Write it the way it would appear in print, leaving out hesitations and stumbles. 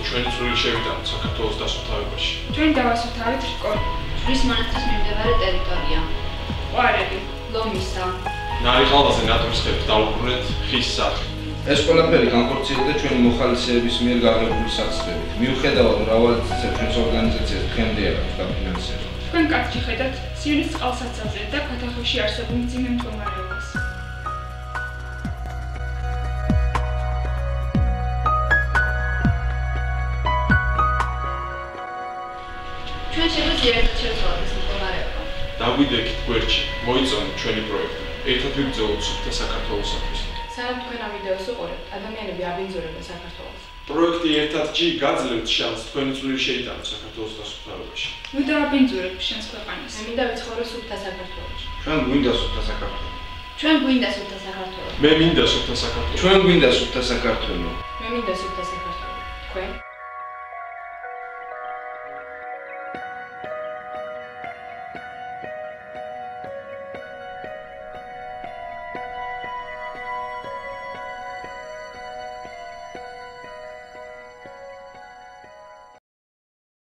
ჩვენი წვლილი შევიტანოთ საქართველოს დასუფთავებაში. ჩვენ დავასუფთავეთ რკონი, ჯვრის მონასტრის მიმდებარე ტერიტორია, ყვარელი, ლომისა, ნარიყალაზე ნატრიცხებით დაუბრუნეთ ხის სახლი. ეს ყველაფერი განხორციელდა ჩვენი მოხალისეების მიერ გაღებული საცდებით. მიუხედავად მრავალი წესით ჩვენს ორგანიზაციას დღემდე არ აქვს დაფინანსება. თქვენ კაცი ხედავთ სიონის წყალსაცავზე და ქვათახევში არსებულ მძიმე მდგომარეობას. ჩვენ შეგვიძლია ერთად შევცვალოთ ეს მდგომარეობა. დაგვიდექით გვერდში, მოიწონეთ ჩვენი პროექტი. ერთად ვიბრძოლოთ სუფთა საქართველოსათვის. სანამ თქვენ ამ ვიდეოს უყურებთ, ადამიანები აბინძურებენ საქართველოს. პროექტი ერთად ჯი გაძლევთ შანსს თქვენი წვლილი შეიტანოთ საქართველოს დასუფთავებაში. ნუ დავაბინძურებთ შენს ქვეყანას. მე მინდა ვიცხოვრო სუფთა საქართველოში. ჩვენ გვინდა სუფთა საქართველო. ჩვენ გვინდა სუფთა საქართველო. მე მინდა სუფთა საქართველო. ჩვენ გვინდა სუფთა საქართველო. მე მინდა სუფთა საქართველო. თქვენ?